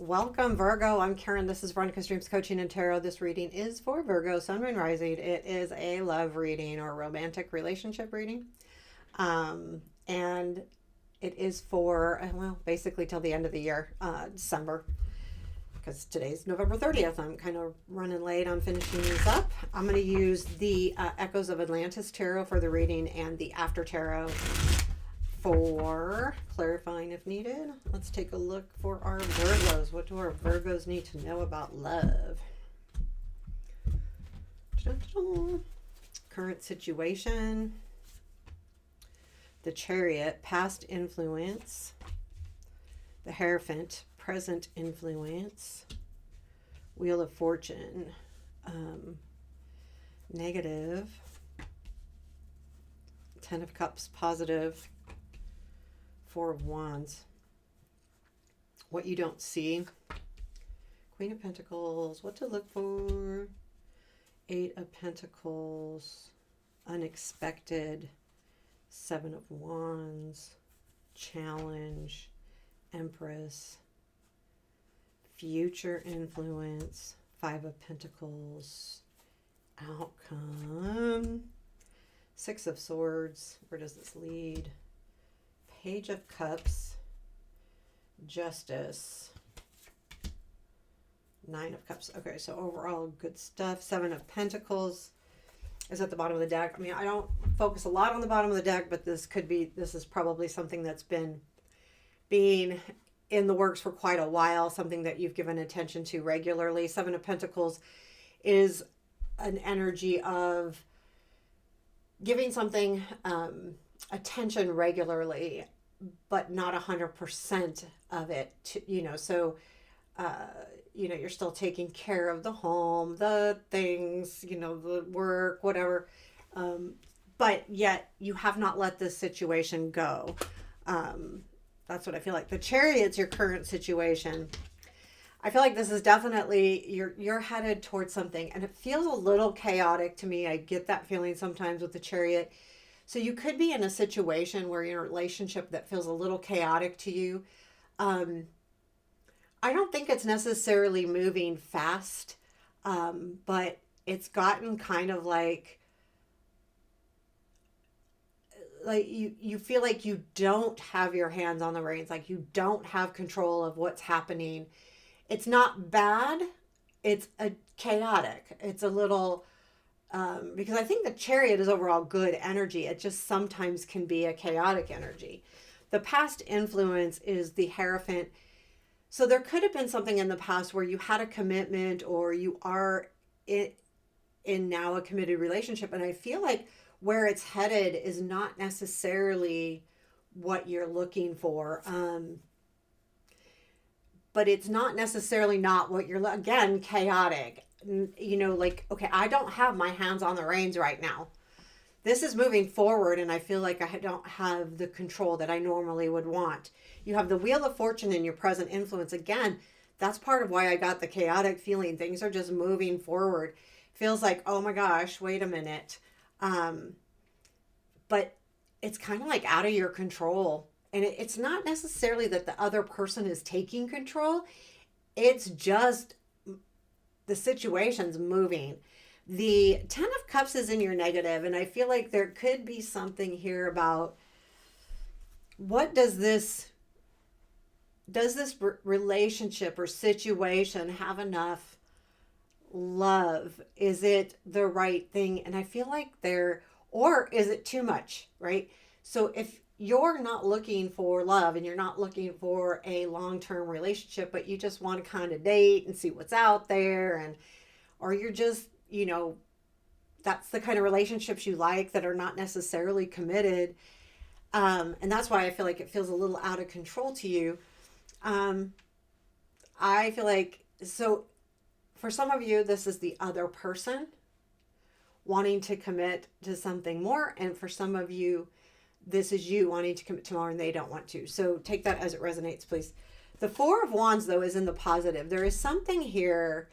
Welcome, Virgo. I'm Karen. This is Veronica's Dreams Coaching and Tarot. This reading is for Virgo, Sun, Moon, Rising. It is a love reading or romantic relationship reading. And it is for, basically till the end of the year, December, because today's November 30th. I'm kind of running late on finishing these up. I'm going to use the Echoes of Atlantis Tarot for the reading and the After Tarot for clarifying if needed. Let's take a look for our Virgos. What do our Virgos need to know about love? Current situation. The Chariot, past influence. The Hierophant, present influence. Wheel of Fortune, negative. Ten of Cups, positive. Four of Wands. What you don't see. Queen of Pentacles. What to look for. Eight of Pentacles. Unexpected. Seven of Wands. Challenge. Empress. Future influence. Five of Pentacles. Outcome. Six of Swords. Where does this lead? Page of Cups, Justice, Nine of Cups. Okay, so overall good stuff. Seven of Pentacles is at the bottom of the deck. I mean, I don't focus a lot on the bottom of the deck, but this is probably something that's been being in the works for quite a while, something that you've given attention to regularly. Seven of Pentacles is an energy of giving something attention regularly, but not 100% of it, so you're still taking care of the home, the things, the work, whatever, but yet you have not let this situation go. That's what I feel like. The Chariot's your current situation. I feel like this is definitely you're headed towards something, and it feels a little chaotic to me. I get that feeling sometimes with the Chariot. So you could be in a situation where you're in a relationship that feels a little chaotic to you. I don't think it's necessarily moving fast, but it's gotten kind of like you feel like you don't have your hands on the reins, like you don't have control of what's happening. It's not bad. It's a chaotic. It's a little... because I think the Chariot is overall good energy. It just sometimes can be a chaotic energy. The past influence is the Hierophant. So there could have been something in the past where you had a commitment, or you are in now a committed relationship. And I feel like where it's headed is not necessarily what you're looking for. But it's not necessarily not what you're, again, chaotic. Okay, I don't have my hands on the reins right now. This is moving forward, and I feel like I don't have the control that I normally would want. You have the Wheel of Fortune in your present influence. Again, that's part of why I got the chaotic feeling. Things are just moving forward. Feels like, oh my gosh, wait a minute. But it's kind of like out of your control. And it's not necessarily that the other person is taking control. It's just the situation's moving. The Ten of Cups is in your negative, and I feel like there could be something here about what does this relationship or situation have enough love? Is it the right thing? And I feel like or is it too much, right? So if you're not looking for love and you're not looking for a long-term relationship, but you just want to kind of date and see what's out there, or you're just, that's the kind of relationships you like that are not necessarily committed. And that's why I feel like it feels a little out of control to you. I feel like, so for some of you, this is the other person wanting to commit to something more. And for some of you, this is you wanting to commit to more and they don't want to. So take that as it resonates, please. The Four of Wands, though, is in the positive. There is something here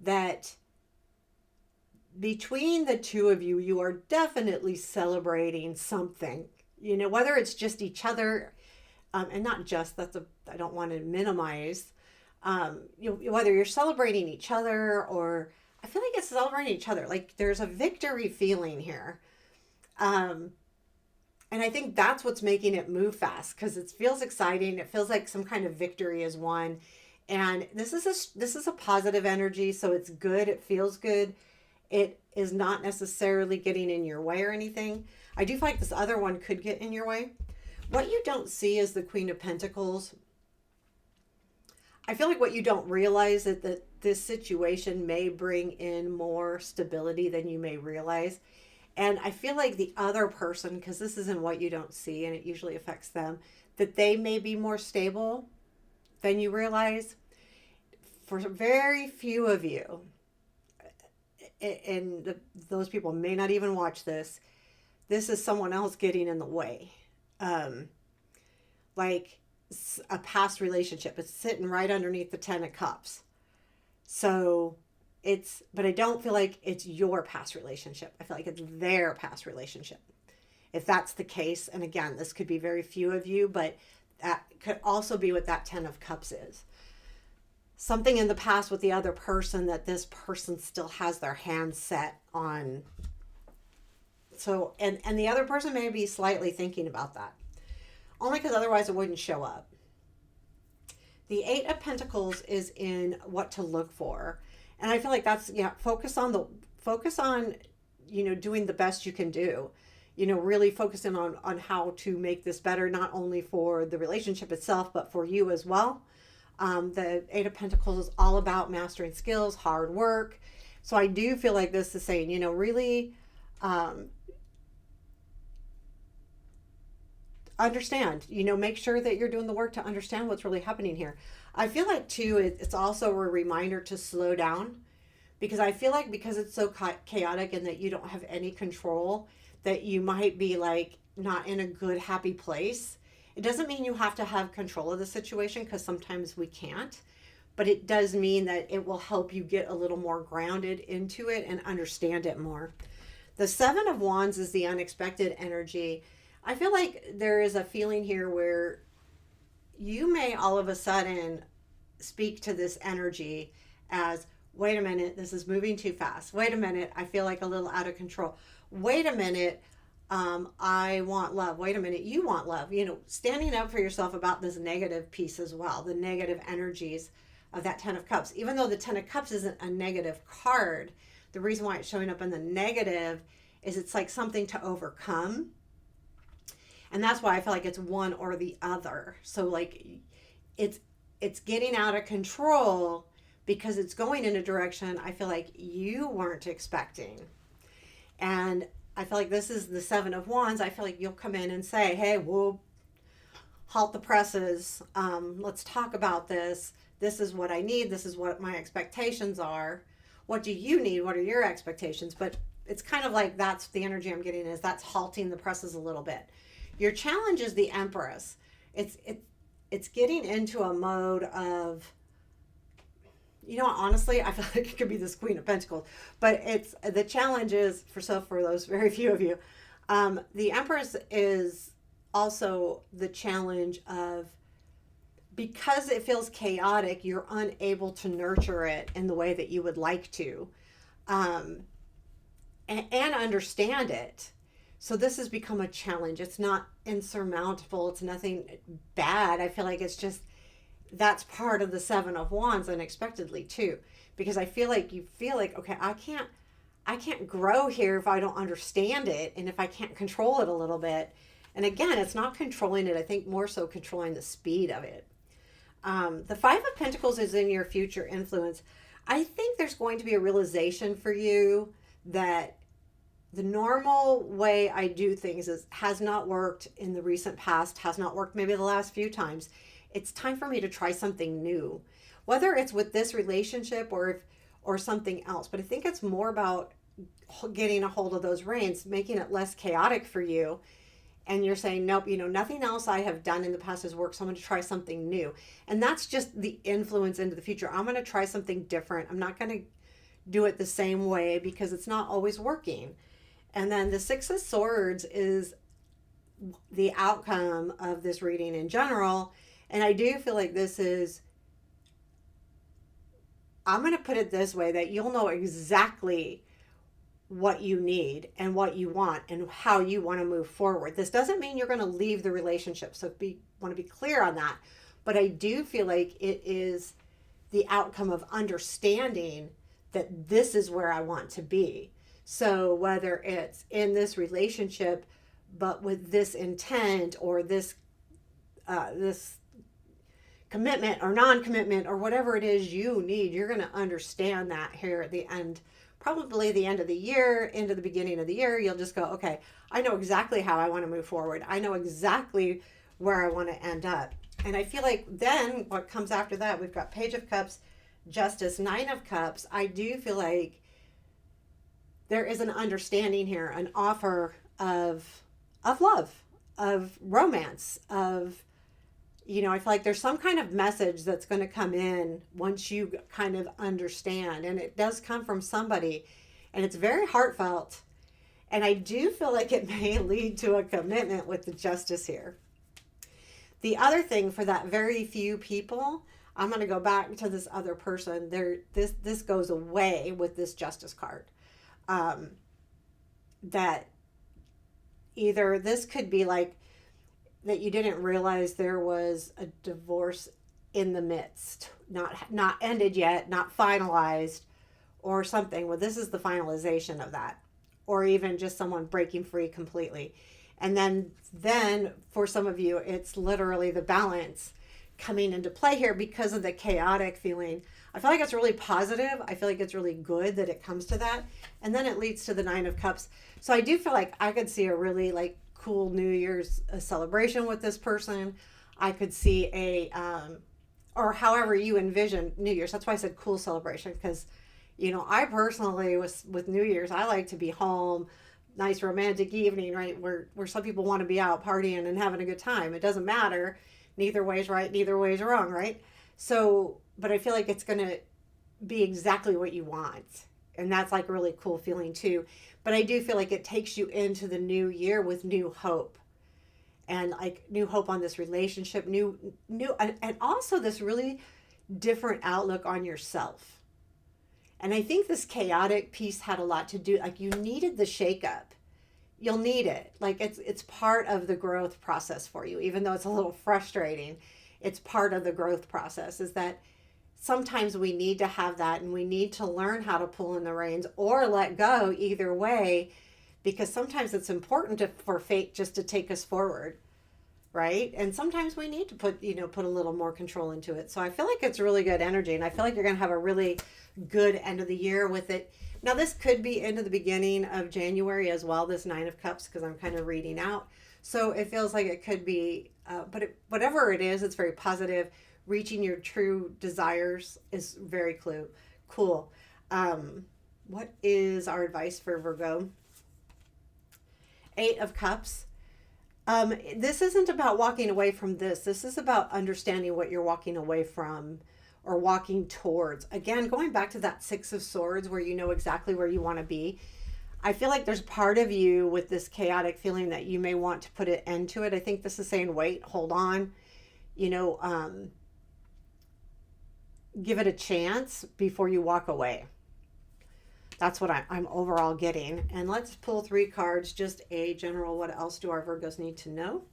that between the two of you, you are definitely celebrating something, whether it's just each other, and not just, I don't want to minimize, Whether you're celebrating each other, or I feel like it's celebrating each other. Like there's a victory feeling here. Um, and I think that's what's making it move fast, because it feels exciting. It feels like some kind of victory is won. And this is a positive energy, so it's good. It feels good. It is not necessarily getting in your way or anything. I do feel like this other one could get in your way. What you don't see is the Queen of Pentacles. I feel like what you don't realize is that this situation may bring in more stability than you may realize. And I feel like the other person, because this isn't what you don't see and it usually affects them, that they may be more stable than you realize. For very few of you, and those people may not even watch this, this is someone else getting in the way. Like a past relationship. It's sitting right underneath the Ten of Cups. So but I don't feel like it's your past relationship. I feel like it's their past relationship. If that's the case, and again, this could be very few of you, but that could also be what that Ten of Cups is. Something in the past with the other person that this person still has their hands set on. So, and the other person may be slightly thinking about that. Only because otherwise it wouldn't show up. The Eight of Pentacles is in what to look for. And I feel like that's, focus on, doing the best you can do. Really focusing on how to make this better, not only for the relationship itself, but for you as well. The Eight of Pentacles is all about mastering skills, hard work. So I do feel like this is saying, really understand, make sure that you're doing the work to understand what's really happening here. I feel like too, it's also a reminder to slow down, because I feel like because it's so chaotic and that you don't have any control, that you might be like not in a good, happy place. It doesn't mean you have to have control of the situation, because sometimes we can't, but it does mean that it will help you get a little more grounded into it and understand it more. The Seven of Wands is the unexpected energy. I feel like there is a feeling here where you may all of a sudden speak to this energy as, wait a minute, this is moving too fast. Wait a minute, I feel like a little out of control. Wait a minute, I want love. Wait a minute, you want love. Standing up for yourself about this negative piece as well, the negative energies of that Ten of Cups. Even though the Ten of Cups isn't a negative card, the reason why it's showing up in the negative is it's like something to overcome. And that's why I feel like it's one or the other. So like it's getting out of control because it's going in a direction I feel like you weren't expecting. And I feel like this is the Seven of Wands. I feel like you'll come in and say, hey, whoa, halt the presses. Let's talk about this. This is what I need. This is what my expectations are. What do you need? What are your expectations? But it's kind of like that's the energy I'm getting, is that's halting the presses a little bit. Your challenge is the Empress. It's getting into a mode of, honestly, I feel like it could be this Queen of Pentacles, but it's the challenge is for those very few of you. The Empress is also the challenge of, because it feels chaotic, you're unable to nurture it in the way that you would like to, and understand it. So this has become a challenge. It's not insurmountable. It's nothing bad. I feel like it's just, that's part of the Seven of Wands unexpectedly too, because I feel like you feel like, okay, I can't grow here if I don't understand it, and if I can't control it a little bit. And again, it's not controlling it. I think more so controlling the speed of it. The Five of Pentacles is in your future influence. I think there's going to be a realization for you that the normal way I do things has not worked in the recent past, has not worked maybe the last few times. It's time for me to try something new, whether it's with this relationship or something else. But I think it's more about getting a hold of those reins, making it less chaotic for you. And you're saying, nope, nothing else I have done in the past has worked, so I'm going to try something new. And that's just the influence into the future. I'm going to try something different. I'm not going to do it the same way because it's not always working. And then the Six of Swords is the outcome of this reading in general. And I do feel like this is I'm going to put it this way, that you'll know exactly what you need and what you want and how you want to move forward. This doesn't mean you're going to leave the relationship. So want to be clear on that. But I do feel like it is the outcome of understanding that this is where I want to be. So whether it's in this relationship, but with this intent or this commitment or non-commitment or whatever it is you need, you're going to understand that here at the end, probably the end of the year, into the beginning of the year. You'll just go, okay, I know exactly how I want to move forward. I know exactly where I want to end up. And I feel like then what comes after that, we've got Page of Cups, Justice, Nine of Cups. I do feel like there is an understanding here, an offer of love, of romance, of, you know, I feel like there's some kind of message that's going to come in once you kind of understand. And it does come from somebody, and it's very heartfelt. And I do feel like it may lead to a commitment with the Justice here. The other thing for that very few people, I'm going to go back to this other person. This goes away with this Justice card. That either this could be like that you didn't realize there was a divorce in the midst, not ended yet, not finalized, or something. Well, this is the finalization of that, or even just someone breaking free completely. And then for some of you, it's literally the balance coming into play here because of the chaotic feeling. I feel like it's really positive. I feel like it's really good that it comes to that. And then it leads to the Nine of Cups. So I do feel like I could see a really like cool New Year's celebration with this person. I could see or however you envision New Year's. That's why I said cool celebration, because, you know, I personally with New Year's, I like to be home, nice romantic evening, right? Where some people want to be out partying and having a good time. It doesn't matter. Neither way is right. Neither way is wrong, right? So, but I feel like it's going to be exactly what you want. And that's like a really cool feeling too. But I do feel like it takes you into the new year with new hope. And like new hope on this relationship, new, and also this really different outlook on yourself. And I think this chaotic piece had a lot to do, like you needed the shakeup. You'll need it. Like it's part of the growth process for you, even though it's a little frustrating. It's part of the growth process, is that sometimes we need to have that, and we need to learn how to pull in the reins or let go, either way, because sometimes it's important for fate just to take us forward, right? And sometimes we need to put a little more control into it. So I feel like it's really good energy, and I feel like you're going to have a really good end of the year with it. Now this could be into the beginning of January as well, this Nine of Cups, because I'm kind of reading out. So it feels like it could be, whatever it is, it's very positive. Reaching your true desires is very cool. What is our advice for Virgo? Eight of Cups. This isn't about walking away from this. This is about understanding what you're walking away from or walking towards. Again, going back to that Six of Swords where you know exactly where you want to be. I feel like there's part of you with this chaotic feeling that you may want to put an end to it. I think this is saying, wait, hold on, give it a chance before you walk away. That's what I'm overall getting. And let's pull 3 cards, just a general. What else do our Virgos need to know?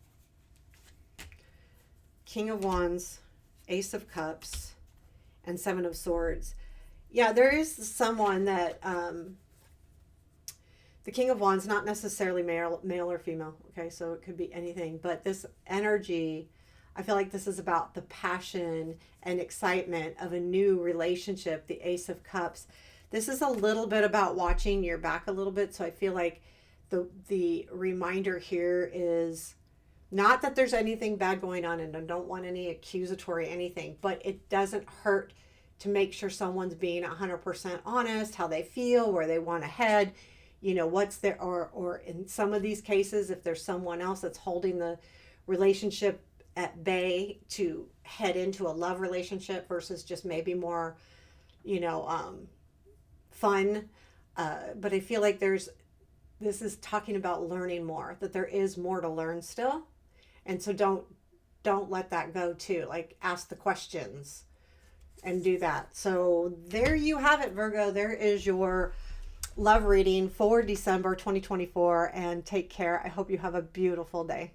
King of Wands, Ace of Cups, and Seven of Swords. Yeah, there is someone that, the King of Wands, not necessarily male or female, okay? So it could be anything. But this energy, I feel like this is about the passion and excitement of a new relationship, the Ace of Cups. This is a little bit about watching your back a little bit. So I feel like the reminder here is not that there's anything bad going on, and I don't want any accusatory anything, but it doesn't hurt to make sure someone's being 100% honest, how they feel, where they want to head, what's there, or in some of these cases, if there's someone else that's holding the relationship at bay to head into a love relationship versus just maybe more, fun. But I feel like this is talking about learning more, that there is more to learn still. And so don't let that go too. Like ask the questions and do that. So there you have it, Virgo. There is your love reading for December 2024, and take care. I hope you have a beautiful day.